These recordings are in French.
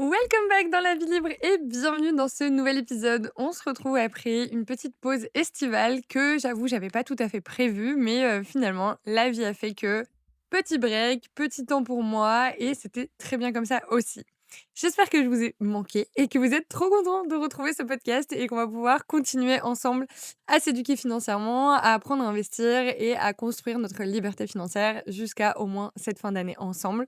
Welcome back dans la vie libre et bienvenue dans ce nouvel épisode. On se retrouve après une petite pause estivale que j'avoue j'avais pas tout à fait prévue, mais finalement la vie a fait que petit break, petit temps pour moi et c'était très bien comme ça aussi. J'espère que je vous ai manqué et que vous êtes trop contents de retrouver ce podcast et qu'on va pouvoir continuer ensemble à s'éduquer financièrement, à apprendre à investir et à construire notre liberté financière jusqu'à au moins cette fin d'année ensemble.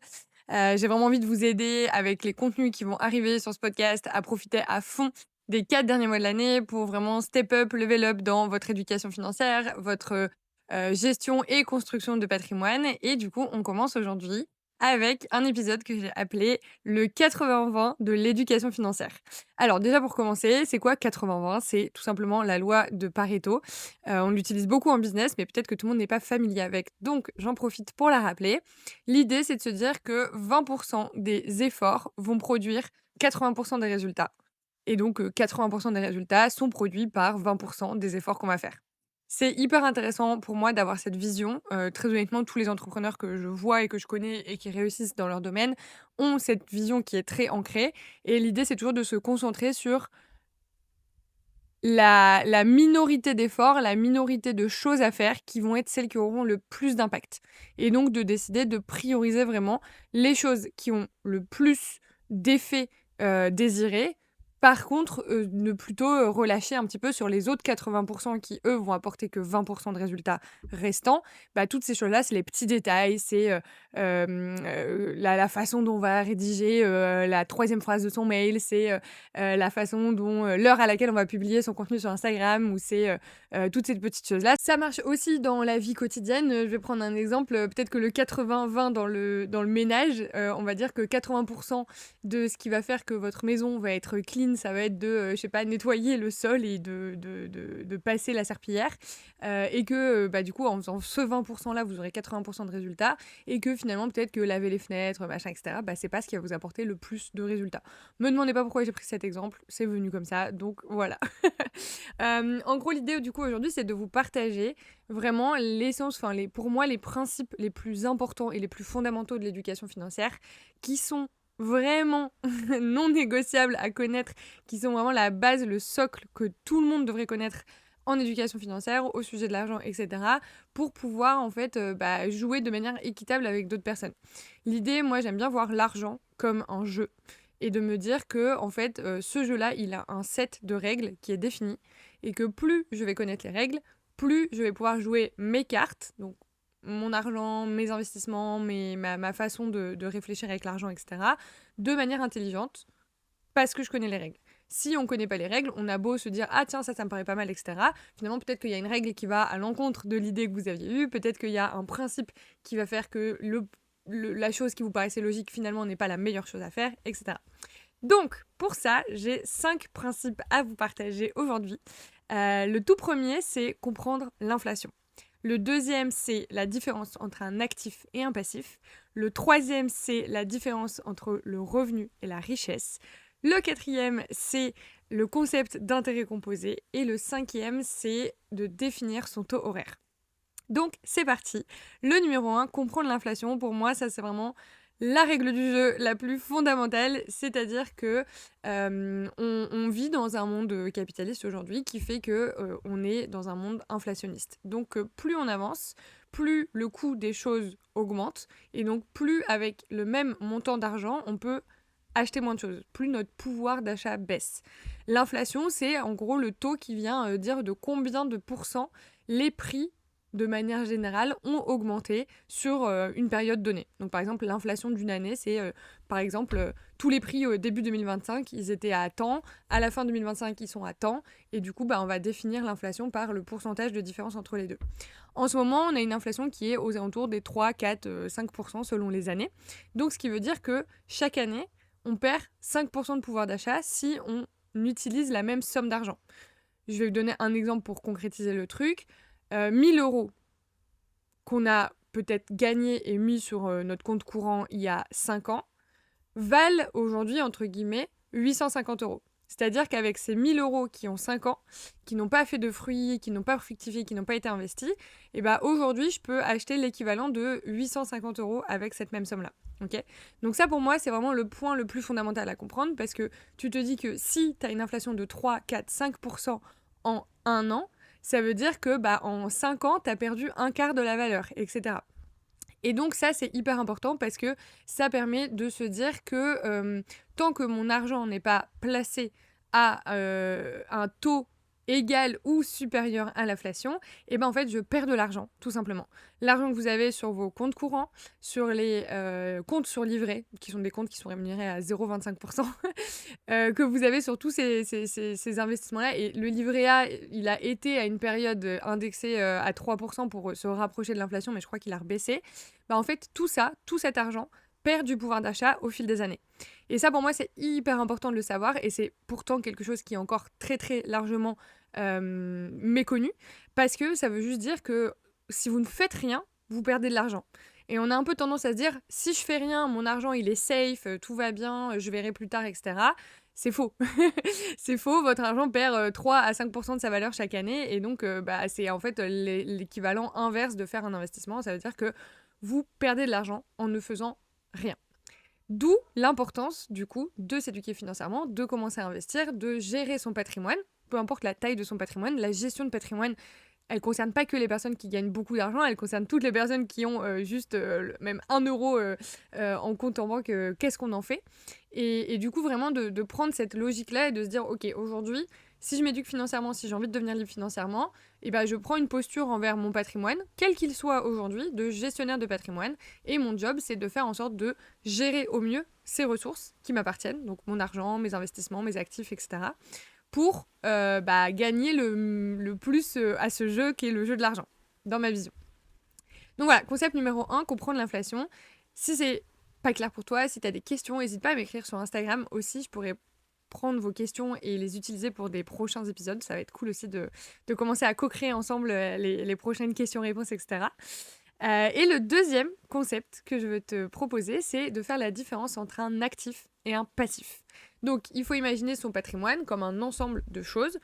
J'ai vraiment envie de vous aider avec les contenus qui vont arriver sur ce podcast à profiter à fond des 4 derniers mois de l'année pour vraiment step up, level up dans votre éducation financière, votre, gestion et construction de patrimoine et du coup, on commence aujourd'hui avec un épisode que j'ai appelé le 80-20 de l'éducation financière. Alors déjà pour commencer, c'est quoi 80-20? C'est tout simplement la loi de Pareto. On l'utilise beaucoup en business, mais peut-être que tout le monde n'est pas familier avec, donc j'en profite pour la rappeler. L'idée, c'est de se dire que 20 des efforts vont produire 80 des résultats et donc 80 des résultats sont produits par 20 des efforts qu'on va faire. C'est hyper intéressant pour moi d'avoir cette vision. Très honnêtement, tous les entrepreneurs que je vois et que je connais et qui réussissent dans leur domaine ont cette vision qui est très ancrée et l'idée, c'est toujours de se concentrer sur la minorité d'efforts, la minorité de choses à faire qui vont être celles qui auront le plus d'impact et donc de décider de prioriser vraiment les choses qui ont le plus d'effets, désirés. Par contre, ne plutôt, relâcher un petit peu sur les autres 80 qui, eux, vont apporter que 20 de résultats restants. Bah, toutes ces choses-là, c'est les petits détails, c'est, la façon dont on va rédiger, la troisième phrase de son mail, c'est, la façon dont, l'heure à laquelle on va publier son contenu sur Instagram ou c'est, toutes ces petites choses-là. Ça marche aussi dans la vie quotidienne, je vais prendre un exemple, peut-être que le 80-20 dans le ménage, on va dire que 80 de ce qui va faire que votre maison va être clean, ça va être de, je sais pas, nettoyer le sol et de passer la serpillière, et que, bah, du coup, en faisant ce 20 là, vous aurez 80 de résultats et que finalement, peut-être que laver les fenêtres, machin et cetera, bah, c'est pas ce qui va vous apporter le plus de résultats. Me demandez pas pourquoi j'ai pris cet exemple, c'est venu comme ça, donc voilà. En gros, l'idée, du coup, aujourd'hui, c'est de vous partager vraiment l'essence, enfin, pour moi, les principes les plus importants et les plus fondamentaux de l'éducation financière qui sont vraiment non négociables à connaître, qui sont vraiment la base, le socle que tout le monde devrait connaître en éducation financière, au sujet de l'argent, etc., pour pouvoir en fait bah, jouer de manière équitable avec d'autres personnes. L'idée, moi, j'aime bien voir l'argent comme un jeu et de me dire que en fait, ce jeu-là, il a un set de règles qui est défini et que plus je vais connaître les règles, plus je vais pouvoir jouer mes cartes, donc mon argent, mes investissements, ma façon de réfléchir avec l'argent, etc., de manière intelligente, parce que je connais les règles. Si on ne connaît pas les règles, on a beau se dire ah tiens ça me paraît pas mal, etc. Finalement peut-être qu'il y a une règle qui va à l'encontre de l'idée que vous aviez eue, peut-être qu'il y a un principe qui va faire que la chose qui vous paraissait logique finalement n'est pas la meilleure chose à faire, etc. Donc pour ça j'ai 5 principes à vous partager aujourd'hui. Le tout premier c'est comprendre l'inflation. Le deuxième, c'est la différence entre un actif et un passif. Le troisième, c'est la différence entre le revenu et la richesse. Le quatrième, c'est le concept d'intérêt composé. Et le cinquième, c'est de définir son taux horaire. Donc, c'est parti. Le numéro 1, comprendre l'inflation. Pour moi, ça, c'est vraiment la règle du jeu la plus fondamentale, c'est-à-dire que on vit dans un monde capitaliste aujourd'hui qui fait que on est dans un monde inflationniste. Donc plus on avance, plus le coût des choses augmente et donc plus avec le même montant d'argent, on peut acheter moins de choses, plus notre pouvoir d'achat baisse. L'inflation, c'est en gros le taux qui vient dire de combien de pourcents les prix de manière générale, ont augmenté sur une période donnée. Donc par exemple, l'inflation d'une année, c'est par exemple tous les prix au début 2025, ils étaient à temps, à la fin 2025, ils sont à temps, et du coup, bah, on va définir l'inflation par le pourcentage de différence entre les deux. En ce moment, on a une inflation qui est aux alentours des 3, 4, 5% selon les années. Donc ce qui veut dire que chaque année, on perd 5% de pouvoir d'achat si on utilise la même somme d'argent. Je vais vous donner un exemple pour concrétiser le truc. 1000 euros qu'on a peut-être gagné et mis sur notre compte courant il y a 5 ans valent aujourd'hui, entre guillemets, 850 euros. C'est-à-dire qu'avec ces 1 000 € qui ont 5 ans, qui n'ont pas fait de fruits, qui n'ont pas fructifié, qui n'ont pas été investis, et bah aujourd'hui, je peux acheter l'équivalent de 850 € avec cette même somme-là. Ok. Donc ça, pour moi, c'est vraiment le point le plus fondamental à comprendre parce que tu te dis que si tu as une inflation de 3, 4, 5% en un an, ça veut dire que en 5 ans, tu as perdu un quart de la valeur, etc. Et donc ça, c'est hyper important parce que ça permet de se dire que tant que mon argent n'est pas placé à un taux égal ou supérieur à l'inflation, et en fait, je perds de l'argent, tout simplement. L'argent que vous avez sur vos comptes courants, sur les comptes sur livret, qui sont des comptes qui sont rémunérés à 0,25%, que vous avez sur tous ces investissements-là. Et le livret A, il a été à une période indexé à 3% pour se rapprocher de l'inflation, mais je crois qu'il a rebaissé. En fait, tout ça, tout cet argent perd du pouvoir d'achat au fil des années. Et ça, pour moi, c'est hyper important de le savoir. Et c'est pourtant quelque chose qui est encore très, très largement méconnu. Parce que ça veut juste dire que si vous ne faites rien, vous perdez de l'argent. Et on a un peu tendance à se dire, si je fais rien, mon argent, il est safe, tout va bien, je verrai plus tard, etc. C'est faux. C'est faux, votre argent perd 3 à 5% de sa valeur chaque année. Et donc, c'est en fait l'équivalent inverse de faire un investissement. Ça veut dire que vous perdez de l'argent en ne faisant rien. D'où l'importance, du coup, de s'éduquer financièrement, de commencer à investir, de gérer son patrimoine, peu importe la taille de son patrimoine. La gestion de patrimoine, elle ne concerne pas que les personnes qui gagnent beaucoup d'argent, elle concerne toutes les personnes qui ont juste même 1 euro en compte en banque. Qu'est-ce qu'on en fait ? Et du coup, vraiment de prendre cette logique-là et de se dire, ok, aujourd'hui, si je m'éduque financièrement, si j'ai envie de devenir libre financièrement, je prends une posture envers mon patrimoine, quel qu'il soit aujourd'hui, de gestionnaire de patrimoine. Et mon job, c'est de faire en sorte de gérer au mieux ces ressources qui m'appartiennent, donc mon argent, mes investissements, mes actifs, etc., pour gagner le plus à ce jeu qui est le jeu de l'argent, dans ma vision. Donc voilà, concept numéro 1, comprendre l'inflation. Si c'est pas clair pour toi, si tu as des questions, n'hésite pas à m'écrire sur Instagram aussi, je pourrais prendre vos questions et les utiliser pour des prochains épisodes. Ça va être cool aussi de commencer à co-créer ensemble les prochaines questions-réponses, etc. Et le deuxième concept que je veux te proposer, c'est de faire la différence entre un actif et un passif. Donc, il faut imaginer son patrimoine comme un ensemble de choses.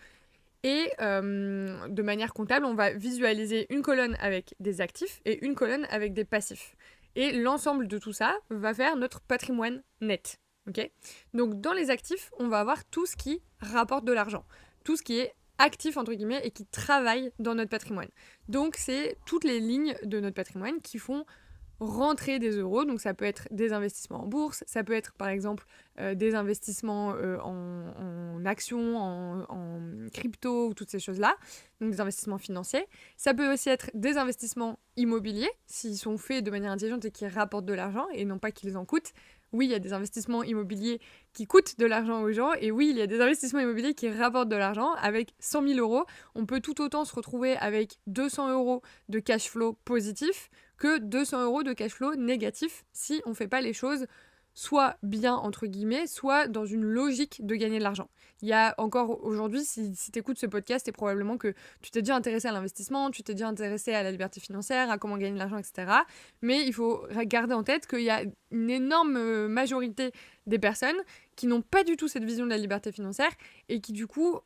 Et de manière comptable, on va visualiser une colonne avec des actifs et une colonne avec des passifs. Et l'ensemble de tout ça va faire notre patrimoine net. Okay ? Donc, dans les actifs, on va avoir tout ce qui rapporte de l'argent. Tout ce qui est actif, entre guillemets, et qui travaille dans notre patrimoine. Donc, c'est toutes les lignes de notre patrimoine qui font rentrer des euros. Donc, ça peut être des investissements en bourse, ça peut être, par exemple, des investissements en actions, en crypto, ou toutes ces choses-là. Donc, des investissements financiers. Ça peut aussi être des investissements immobiliers, s'ils sont faits de manière intelligente et qui rapportent de l'argent, et non pas qu'ils en coûtent. Oui, il y a des investissements immobiliers qui coûtent de l'argent aux gens. Et oui, il y a des investissements immobiliers qui rapportent de l'argent. Avec 100 000 €, on peut tout autant se retrouver avec 200 € de cash flow positif que 200 € de cash flow négatif si on ne fait pas les choses soit bien, entre guillemets, soit dans une logique de gagner de l'argent. Il y a encore aujourd'hui, si tu écoutes ce podcast, c'est probablement que tu t'es déjà intéressé à l'investissement, tu t'es déjà intéressé à la liberté financière, à comment gagner de l'argent, etc. Mais il faut garder en tête qu'il y a une énorme majorité des personnes qui n'ont pas du tout cette vision de la liberté financière et qui, du coup,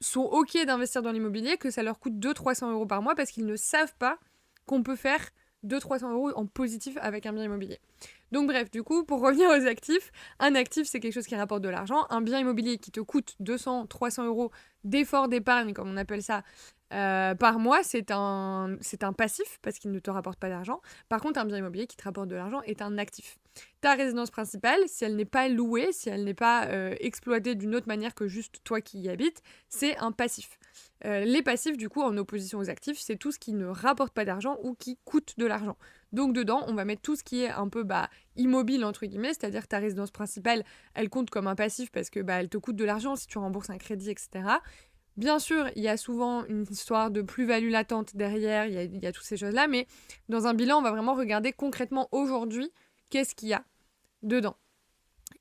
sont OK d'investir dans l'immobilier, que ça leur coûte 200-300 € par mois parce qu'ils ne savent pas qu'on peut faire 200-300 € en positif avec un bien immobilier. Donc bref, du coup, pour revenir aux actifs, un actif, c'est quelque chose qui rapporte de l'argent. Un bien immobilier qui te coûte 200-300 € d'effort d'épargne, comme on appelle ça, par mois, c'est un passif parce qu'il ne te rapporte pas d'argent. Par contre, un bien immobilier qui te rapporte de l'argent est un actif. Ta résidence principale, si elle n'est pas louée, si elle n'est pas exploitée d'une autre manière que juste toi qui y habites, c'est un passif. Les passifs, du coup, en opposition aux actifs, c'est tout ce qui ne rapporte pas d'argent ou qui coûte de l'argent. Donc dedans, on va mettre tout ce qui est un peu immobile, entre guillemets, c'est-à-dire ta résidence principale, elle compte comme un passif parce que elle te coûte de l'argent si tu rembourses un crédit, etc. Bien sûr, il y a souvent une histoire de plus-value latente derrière, il y a toutes ces choses-là, mais dans un bilan, on va vraiment regarder concrètement aujourd'hui qu'est-ce qu'il y a dedans.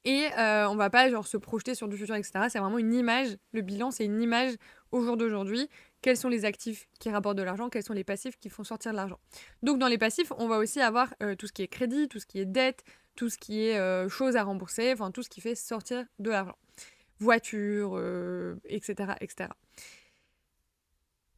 Et on va pas se projeter sur du futur, etc. C'est vraiment une image, le bilan, c'est une image au jour d'aujourd'hui. Quels sont les actifs qui rapportent de l'argent, quels sont les passifs qui font sortir de l'argent. Donc dans les passifs, on va aussi avoir tout ce qui est crédit, tout ce qui est dette, tout ce qui est choses à rembourser, enfin tout ce qui fait sortir de l'argent. voiture, etc., etc.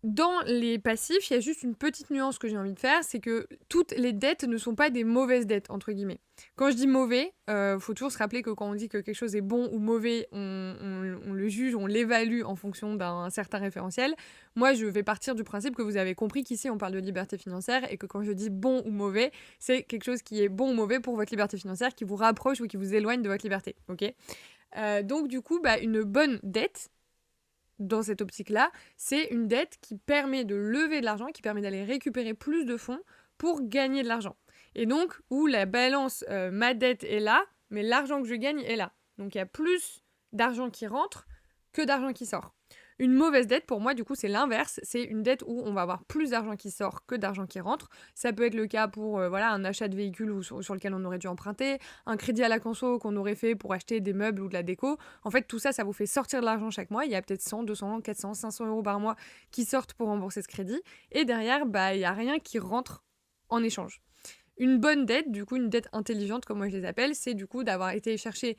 Dans les passifs, il y a juste une petite nuance que j'ai envie de faire, c'est que toutes les dettes ne sont pas des mauvaises dettes, entre guillemets. Quand je dis mauvais, faut toujours se rappeler que quand on dit que quelque chose est bon ou mauvais, on le juge, on l'évalue en fonction d'un certain référentiel. Moi, je vais partir du principe que vous avez compris qu'ici, on parle de liberté financière et que quand je dis bon ou mauvais, c'est quelque chose qui est bon ou mauvais pour votre liberté financière, qui vous rapproche ou qui vous éloigne de votre liberté. Ok ? Donc, du coup, une bonne dette, dans cette optique-là, c'est une dette qui permet de lever de l'argent, qui permet d'aller récupérer plus de fonds pour gagner de l'argent. Et donc, où la balance, ma dette est là, mais l'argent que je gagne est là. Donc, il y a plus d'argent qui rentre que d'argent qui sort. Une mauvaise dette, pour moi, du coup, c'est l'inverse. C'est une dette où on va avoir plus d'argent qui sort que d'argent qui rentre. Ça peut être le cas pour un achat de véhicule sur lequel on aurait dû emprunter, un crédit à la conso qu'on aurait fait pour acheter des meubles ou de la déco. En fait, tout ça, ça vous fait sortir de l'argent chaque mois. Il y a peut-être 100, 200, 400, 500 euros par mois qui sortent pour rembourser ce crédit. Et derrière, il n'y a rien qui rentre en échange. Une bonne dette, du coup, une dette intelligente, comme moi je les appelle, c'est du coup d'avoir été chercher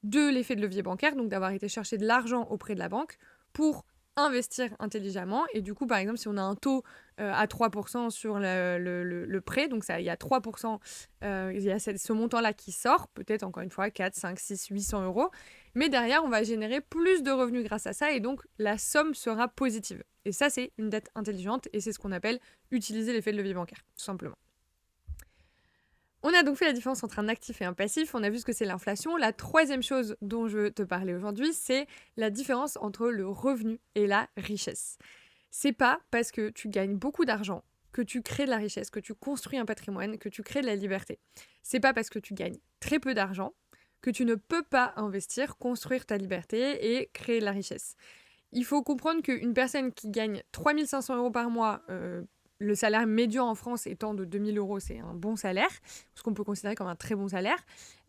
de l'effet de levier bancaire, donc d'avoir été chercher de l'argent auprès de la banque pour investir intelligemment. Et du coup, par exemple, si on a un taux à 3% sur le prêt, donc il y a 3%, il y a ce montant-là qui sort, peut-être encore une fois 4, 5, 6, 800 euros. Mais derrière, on va générer plus de revenus grâce à ça et donc la somme sera positive. Et ça, c'est une dette intelligente et c'est ce qu'on appelle utiliser l'effet de levier bancaire, tout simplement. On a donc fait la différence entre un actif et un passif, on a vu ce que c'est l'inflation. La troisième chose dont je veux te parler aujourd'hui, c'est la différence entre le revenu et la richesse. C'est pas parce que tu gagnes beaucoup d'argent que tu crées de la richesse, que tu construis un patrimoine, que tu crées de la liberté. C'est pas parce que tu gagnes très peu d'argent que tu ne peux pas investir, construire ta liberté et créer de la richesse. Il faut comprendre qu'une personne qui gagne 3 500 euros par mois, le salaire médian en France étant de 2 000 euros, c'est un bon salaire, ce qu'on peut considérer comme un très bon salaire.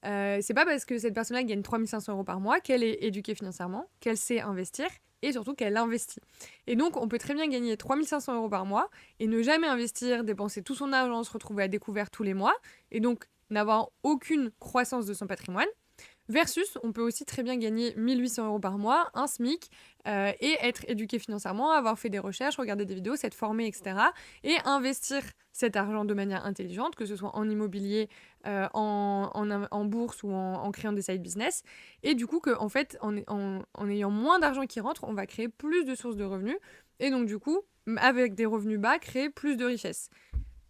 C'est pas parce que cette personne-là gagne 3 500 euros par mois qu'elle est éduquée financièrement, qu'elle sait investir et surtout qu'elle investit. Et donc, on peut très bien gagner 3 500 euros par mois et ne jamais investir, dépenser tout son argent, se retrouver à découvert tous les mois et donc n'avoir aucune croissance de son patrimoine. Versus, on peut aussi très bien gagner 1 800 euros par mois, un SMIC, et être éduqué financièrement, avoir fait des recherches, regarder des vidéos, s'être formé, etc. Et investir cet argent de manière intelligente, que ce soit en immobilier, en bourse ou en créant des side business. Et du coup, en fait, en ayant moins d'argent qui rentre, on va créer plus de sources de revenus. Et donc, du coup, avec des revenus bas, créer plus de richesse.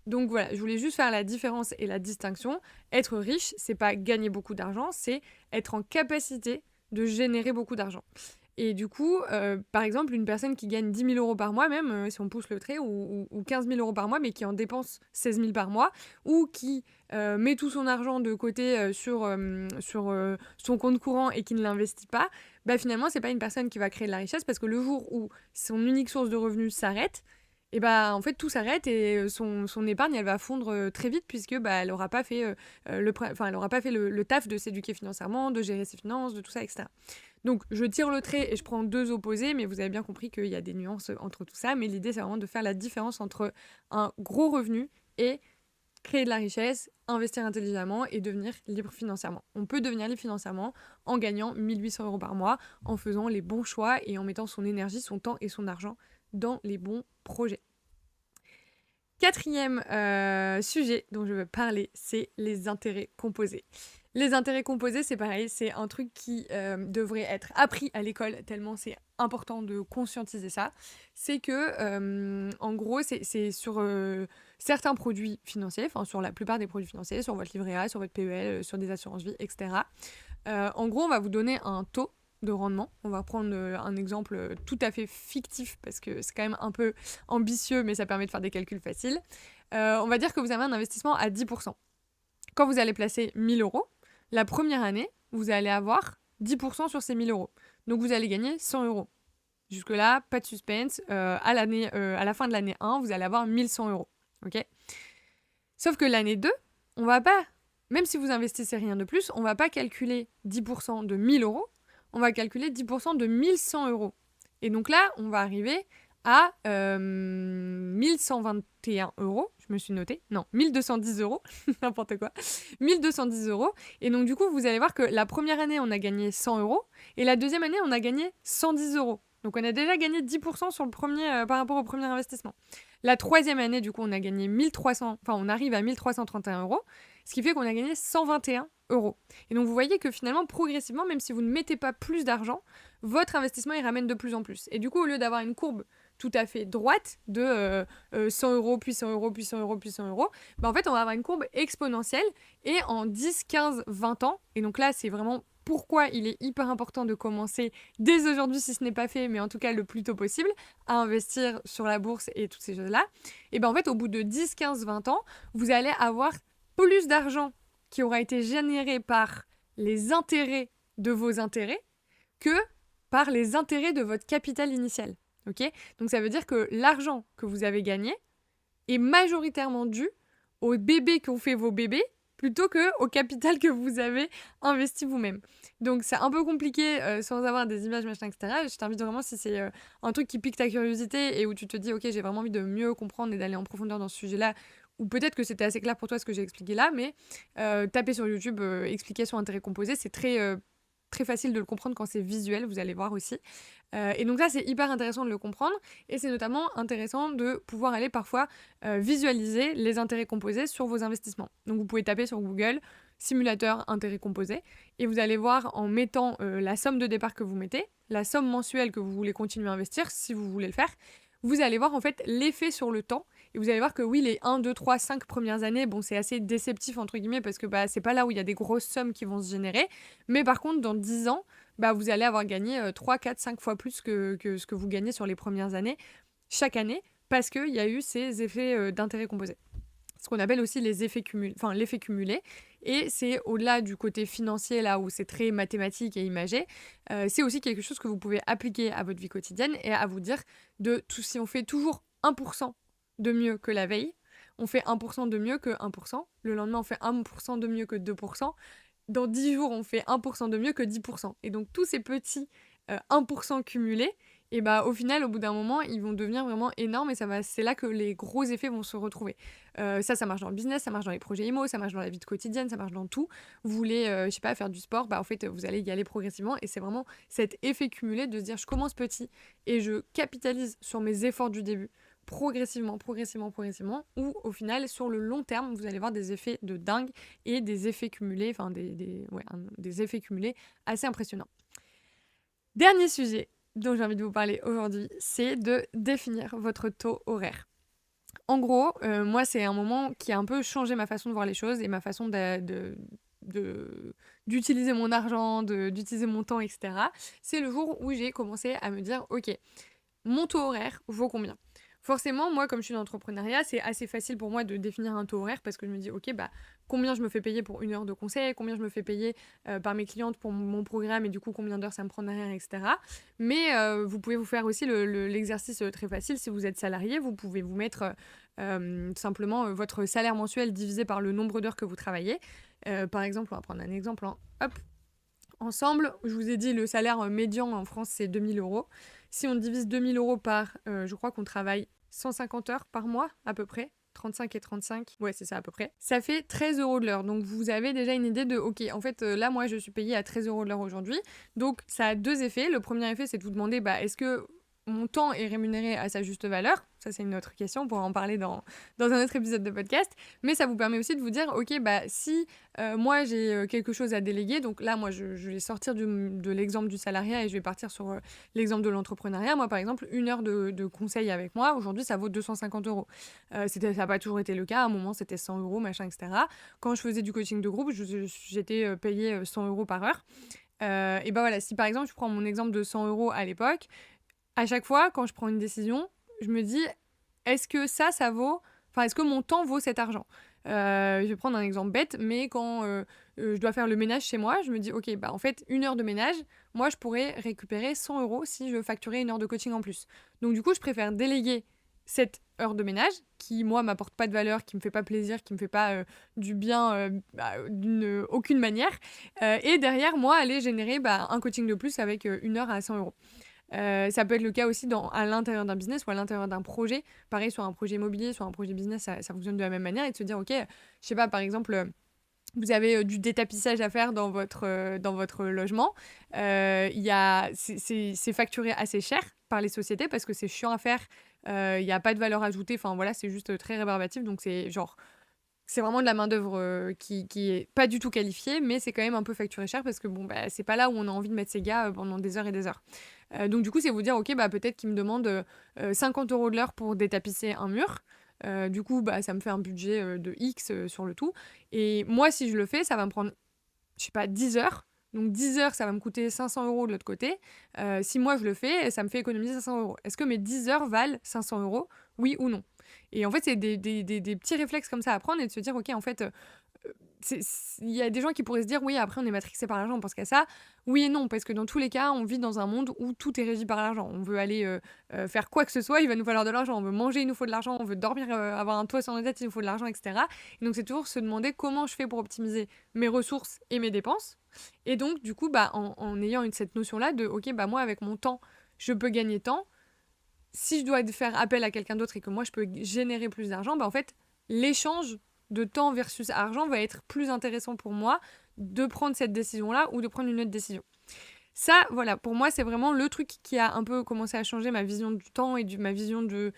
Donc voilà, je voulais juste faire la différence et la distinction. Être riche, c'est pas gagner beaucoup d'argent, c'est être en capacité de générer beaucoup d'argent. Et du coup, par exemple, une personne qui gagne 10 000 euros par mois, même si on pousse le trait, ou 15 000 euros par mois, mais qui en dépense 16 000 par mois, ou qui met tout son argent de côté sur son compte courant et qui ne l'investit pas, finalement, c'est pas une personne qui va créer de la richesse parce que le jour où son unique source de revenus s'arrête, et en fait tout s'arrête et son épargne elle va fondre très vite puisque elle aura pas fait le taf de s'éduquer financièrement, de gérer ses finances, de tout ça, etc. Donc je tire le trait et je prends deux opposés, mais vous avez bien compris qu'il y a des nuances entre tout ça, mais l'idée c'est vraiment de faire la différence entre un gros revenu et créer de la richesse, investir intelligemment et devenir libre financièrement. On peut devenir libre financièrement en gagnant 1 800 euros par mois, en faisant les bons choix et en mettant son énergie, son temps et son argent dans les bons projets. Quatrième sujet dont je veux parler, c'est les intérêts composés. Les intérêts composés, c'est pareil, c'est un truc qui devrait être appris à l'école, tellement c'est important de conscientiser ça. C'est que, en gros, c'est sur certains produits financiers, enfin sur la plupart des produits financiers, sur votre livret A, sur votre PEL, sur des assurances-vie, etc. En gros, on va vous donner un taux de rendement. On va prendre un exemple tout à fait fictif parce que c'est quand même un peu ambitieux, mais ça permet de faire des calculs faciles. On va dire que vous avez un investissement à 10%. Quand vous allez placer 1 000 euros, la première année, vous allez avoir 10% sur ces 1 000 euros. Donc vous allez gagner 100 euros. Jusque-là, pas de suspense. À la fin de l'année 1, vous allez avoir 1 100 euros. Okay, sauf que l'année 2, on va pas, même si vous investissez rien de plus, on va pas calculer 10% de 1 000 euros, on va calculer 10% de 1 100 euros. Et donc là, on va arriver à 1121 euros. Je me suis notée. Non, 1210 euros. N'importe quoi. 1210 euros. Et donc, du coup, vous allez voir que la première année, on a gagné 100 euros. Et la deuxième année, on a gagné 110 euros. Donc, on a déjà gagné 10% sur le premier, par rapport au premier investissement. La troisième année, du coup, on a gagné 1300, enfin, on arrive à 1331 euros, ce qui fait qu'on a gagné 121 euros. Et donc, vous voyez que finalement, progressivement, même si vous ne mettez pas plus d'argent, votre investissement, il ramène de plus en plus. Et du coup, au lieu d'avoir une courbe tout à fait droite de 100 euros, puis 100 euros, puis 100 euros, puis 100 euros, bah, en fait, on va avoir une courbe exponentielle et en 10, 15, 20 ans, et donc là, c'est vraiment pourquoi il est hyper important de commencer dès aujourd'hui, si ce n'est pas fait, mais en tout cas le plus tôt possible, à investir sur la bourse et toutes ces choses-là. Et bien en fait, au bout de 10, 15, 20 ans, vous allez avoir plus d'argent qui aura été généré par les intérêts de vos intérêts que par les intérêts de votre capital initial. Okay, donc ça veut dire que l'argent que vous avez gagné est majoritairement dû aux bébés qu'ont fait vos bébés plutôt qu'au capital que vous avez investi vous-même. Donc c'est un peu compliqué sans avoir des images, machin, etc. Je t'invite vraiment, si c'est un truc qui pique ta curiosité et où tu te dis, ok, j'ai vraiment envie de mieux comprendre et d'aller en profondeur dans ce sujet-là, ou peut-être que c'était assez clair pour toi ce que j'ai expliqué là, mais tapez sur YouTube explication intérêt composé, c'est très facile de le comprendre quand c'est visuel, vous allez voir aussi. Et donc là, c'est hyper intéressant de le comprendre, et c'est notamment intéressant de pouvoir aller parfois visualiser les intérêts composés sur vos investissements. Donc vous pouvez taper sur Google simulateur intérêts composés, et vous allez voir en mettant la somme de départ que vous mettez, la somme mensuelle que vous voulez continuer à investir, si vous voulez le faire, vous allez voir en fait l'effet sur le temps. Et vous allez voir que oui, les 1, 2, 3, 5 premières années, bon, c'est assez déceptif entre guillemets parce que bah, c'est pas là où il y a des grosses sommes qui vont se générer. Mais par contre, dans 10 ans, bah, vous allez avoir gagné 3, 4, 5 fois plus que ce que vous gagnez sur les premières années, chaque année, parce qu'il y a eu ces effets d'intérêt composé. Ce qu'on appelle aussi les effets cumulés, enfin l'effet cumulé. Et c'est au-delà du côté financier, là où c'est très mathématique et imagé, c'est aussi quelque chose que vous pouvez appliquer à votre vie quotidienne et à vous dire si on fait toujours 1% de mieux que la veille, on fait 1% de mieux que 1%, le lendemain on fait 1% de mieux que 2%, dans 10 jours on fait 1% de mieux que 10%. Et donc tous ces petits 1% cumulés, et bah au final, au bout d'un moment, ils vont devenir vraiment énormes et c'est là que les gros effets vont se retrouver. Ça marche dans le business, ça marche dans les projets IMO, ça marche dans la vie quotidienne, ça marche dans tout. Vous voulez, je sais pas, faire du sport, bah en fait, vous allez y aller progressivement et c'est vraiment cet effet cumulé de se dire je commence petit et je capitalise sur mes efforts du début progressivement, ou au final, sur le long terme, vous allez voir des effets de dingue et des effets cumulés, enfin des effets cumulés assez impressionnants. Dernier sujet dont j'ai envie de vous parler aujourd'hui, c'est de définir votre taux horaire. En gros, moi, c'est un moment qui a un peu changé ma façon de voir les choses et ma façon d'utiliser mon argent, d'utiliser mon temps, etc. C'est le jour où j'ai commencé à me dire, ok, mon taux horaire vaut combien ? Forcément, moi, comme je suis dans l'entrepreneuriat, c'est assez facile pour moi de définir un taux horaire parce que je me dis, ok, bah, combien je me fais payer pour 1 heure de conseil, combien je me fais payer par mes clientes pour mon programme et du coup, combien d'heures ça me prend derrière, etc. Mais vous pouvez vous faire aussi l'exercice très facile. Si vous êtes salarié, vous pouvez vous mettre simplement votre salaire mensuel divisé par le nombre d'heures que vous travaillez. Par exemple, on va prendre un exemple. Hop, ensemble, je vous ai dit, le salaire médian en France, c'est 2 000 euros. Si on divise 2 000 euros par, je crois qu'on travaille 150 heures par mois, à peu près. 35 et 35, ouais, c'est ça à peu près. Ça fait 13 euros de l'heure. Donc, vous avez déjà une idée de, ok, en fait, là, moi, je suis payée à 13 euros de l'heure aujourd'hui. Donc, ça a 2 effets. Le premier effet, c'est de vous demander, bah, est-ce que mon temps est rémunéré à sa juste valeur ? Ça, c'est une autre question, on pourra en parler dans un autre épisode de podcast. Mais ça vous permet aussi de vous dire, ok, bah si moi j'ai quelque chose à déléguer, donc là, moi, je vais sortir de l'exemple du salariat et je vais partir sur l'exemple de l'entrepreneuriat. Moi, par exemple, 1 heure de conseil avec moi, aujourd'hui, ça vaut 250 euros. Ça n'a pas toujours été le cas. À un moment, c'était 100 euros, machin, etc. Quand je faisais du coaching de groupe, j'étais payée 100 euros par heure. Et bah voilà, si par exemple, je prends mon exemple de 100 euros à l'époque, à chaque fois, quand je prends une décision, je me dis, est-ce que ça vaut... Enfin, est-ce que mon temps vaut cet argent ? Je vais prendre un exemple bête, mais quand je dois faire le ménage chez moi, je me dis, ok, bah en fait, 1 heure de ménage, moi, je pourrais récupérer 100 euros si je facturais 1 heure de coaching en plus. Donc du coup, je préfère déléguer cette heure de ménage, qui, moi, m'apporte pas de valeur, qui me fait pas plaisir, qui me fait pas du bien d'une aucune manière, et derrière, moi, aller générer un coaching de plus avec 1 heure à 100 euros. Ça peut être le cas aussi à l'intérieur d'un business ou à l'intérieur d'un projet. Pareil, sur un projet immobilier, sur un projet business, ça fonctionne de la même manière et de se dire, OK, je sais pas, par exemple, vous avez du détapissage à faire dans votre logement. C'est facturé assez cher par les sociétés parce que c'est chiant à faire. Il n'y a pas de valeur ajoutée. Enfin voilà, c'est juste très rébarbatif. Donc c'est vraiment de la main-d'œuvre qui est pas du tout qualifiée, mais c'est quand même un peu facturé cher parce que bon, bah, c'est pas là où on a envie de mettre ses gars pendant des heures et des heures. Donc du coup, c'est vous dire, ok, bah, peut-être qu'ils me demandent 50 € de l'heure pour détapisser un mur. Du coup, bah, ça me fait un budget de X sur le tout. Et moi, si je le fais, ça va me prendre, je sais pas, 10 heures. Donc 10 heures, ça va me coûter 500 € de l'autre côté. Si moi je le fais, ça me fait économiser 500 €. Est-ce que mes 10 heures valent 500 €? Oui ou non? Et en fait, c'est des petits réflexes comme ça à prendre et de se dire, ok, en fait, il y a des gens qui pourraient se dire, oui, après on est matrixé par l'argent, on pense qu'à ça. Oui et non, parce que dans tous les cas, on vit dans un monde où tout est régi par l'argent. On veut aller faire quoi que ce soit, il va nous falloir de l'argent. On veut manger, il nous faut de l'argent. On veut dormir, avoir un toit sur notre tête, il nous faut de l'argent, etc. Et donc c'est toujours se demander comment je fais pour optimiser mes ressources et mes dépenses. Et donc du coup, bah, en ayant cette notion-là de, ok, bah moi avec mon temps, je peux gagner tant. Si je dois faire appel à quelqu'un d'autre et que moi je peux générer plus d'argent, bah en fait, l'échange de temps versus argent va être plus intéressant pour moi de prendre cette décision-là ou de prendre une autre décision. Ça, voilà, pour moi, c'est vraiment le truc qui a un peu commencé à changer ma vision du temps et ma vision de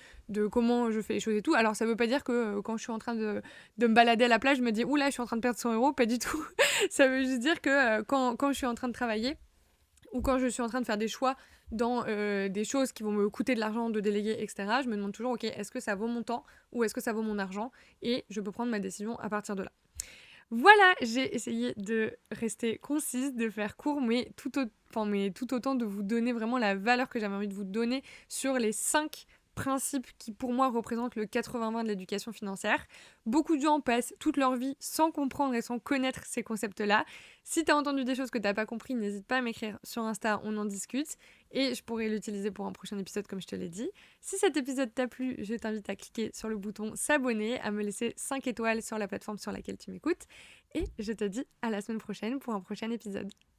comment je fais les choses et tout. Alors, ça veut pas dire que quand je suis en train de me balader à la plage, je me dis, oula, je suis en train de perdre 100 €, pas du tout. Ça veut juste dire que quand je suis en train de travailler, ou quand je suis en train de faire des choix dans des choses qui vont me coûter de l'argent, de déléguer, etc., je me demande toujours, ok, est-ce que ça vaut mon temps ou est-ce que ça vaut mon argent? Et je peux prendre ma décision à partir de là. Voilà, j'ai essayé de rester concise, de faire court, mais tout autant de vous donner vraiment la valeur que j'avais envie de vous donner sur les 5 principes qui, pour moi, représentent le 80-20 de l'éducation financière. Beaucoup de gens passent toute leur vie sans comprendre et sans connaître ces concepts-là. Si tu as entendu des choses que tu n'as pas compris, n'hésite pas à m'écrire sur Insta, on en discute. Et je pourrais l'utiliser pour un prochain épisode, comme je te l'ai dit. Si cet épisode t'a plu, je t'invite à cliquer sur le bouton s'abonner, à me laisser 5 étoiles sur la plateforme sur laquelle tu m'écoutes. Et je te dis à la semaine prochaine pour un prochain épisode.